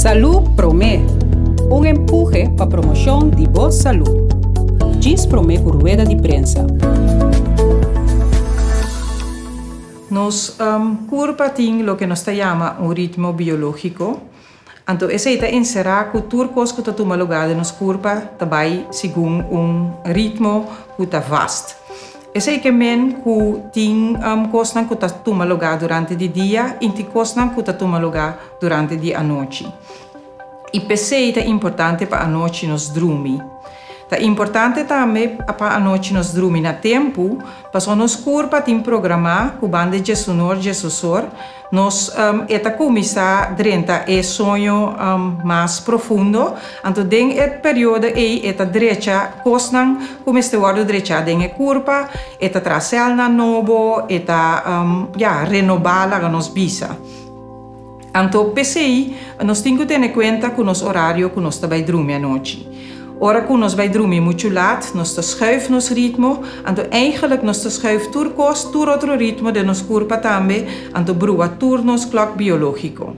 Salud Promé, un empuje para promoción de voz salud. Diz Promé por rueda de prensa. Nos curva tem lo que nos llama un ritmo biológico. Entonces, esa encerrar cultura que está toma lugar de nos curva também según un ritmo que está vast. Esa é que men que tem coisas que está toma lugar durante o dia e tem coisas que está toma lugar durante a noite. E PC é importante para a noite nos dormir. É importante também para a noite nos dormir na tempo, para nos curva tem programar com banda de sonor de sussor, nos eta começar drenta é sonho mais profundo, então den é período é eta direita cosnan começa o ar direita den é curva, eta trasel na novo, eta renovar a nos bisa. Então PCI nós temos que ter em conta com nos horário que nós também dormir à noite. Ora que nós vai dormir muito laat, nós schuiven nos ritmo, então eigenlijk nós schuiven turcos, tur outro ritmo de nos corpo também, então brua turnos clock biológico.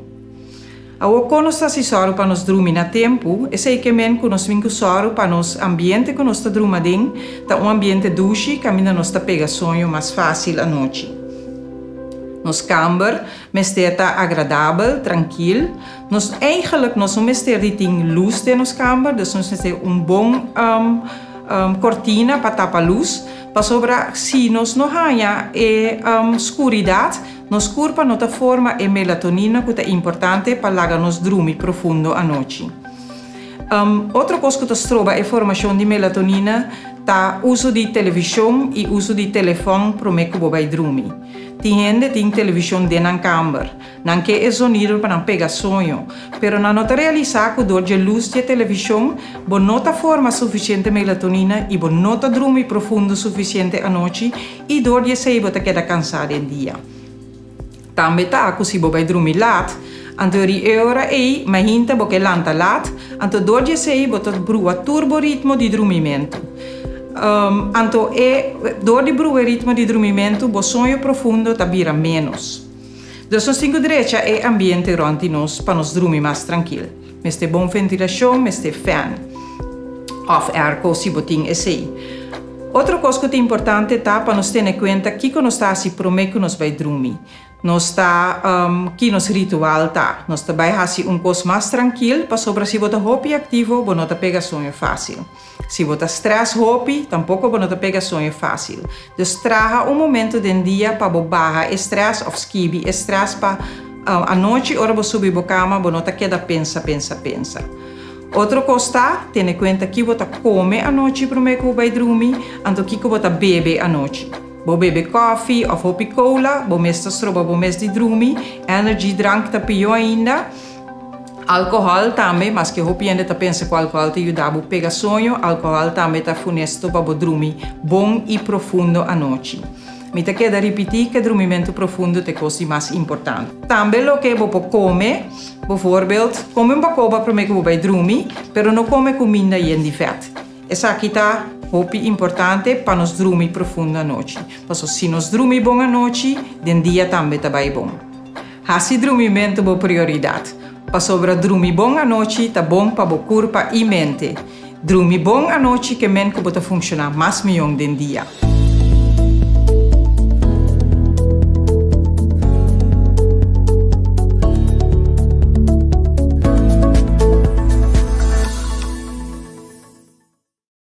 Ao quando nós assisoro para nos dormir na tempo, é sei que men que nós vimos soro para nos ambiente que nós dormir dentro, tá ambiente douche, caminha nós pega sonho mais fácil à noite. Nos kamer, está agradável, tranquilo. Nós eigenlijk nós mestre die ting luz de nos kamer, dus nós temos bom cortina para tapar luz, para sobra se nós não há escuridade, nos corpo nota forma e melatonina que é importante para lagar nos dormir profundo à noite. Outra coisa que nós troba é a formação de melatonina, tá uso de televisão e uso de telefone para me que vai dormir. Tem gente tem televisão dentro da câmara, não quer sonido para não pegar sonho, pero não nota realizar que dor de luz de televisão, bom nota forma suficiente melatonina e bom nota dormir profundo suficiente à noite e dor de sei bota queda cansado em dia. Também tá que se vai dormir laat, anterior hora é, mas hinta porque lanta laat, então dor de sei bota brua turbo ritmo de dormimento. Então, door de broer ritmo de dormimento, o sonho profundo tabira menos. Dus nós temos direito é ambiente rond nós para nos dormir mais tranquilo. Mas tem boa ventilação, mas tem fan. Of airco, se botin assim. Outra coisa que é importante é para nós ter em conta que nós está se promete que nós vai dormir. Nós está que nos ritual tá. Nós também faz coisa mais tranquilo para sobre se botar hopi ativo, bom não pega sonho fácil. Se botar stress hopi, tampouco bom não pega sonho fácil. Dus traga momento do dia para barra stress of skibi stress para a noite hora você subir para cama, bom não queda pensa. Outra coisa, tenha em conta que você come à noite para me que vai dormir, então que você bebe à noite. Bo bebe koffie of hopi cola, bo mesta stroba, bo mes de dormir, energy drank tá pior ainda. Alcohol também, mas que hopi ainda tá pensa que o álcool te ajuda a pegar sonho, alcohol também tá funesto para dormir bom e profundo à noite. Me tá queda repetir que dormimento profundo é coisa mais importante. Também o que você come, bijvoorbeeld, come um bacoba para me que vai dormir, pero não come comida e de fat. Essa aqui tá hopi importante para nos dormir profundo à noite. Porque se nos dormir bom à noite, den dia também tá bem bom. Assim dormimento é prioridade. Para sobre dormir bom à noite, tá bom para o corpo e mente. Dormir bom à noite que mente que pode funcionar mais melhor den dia.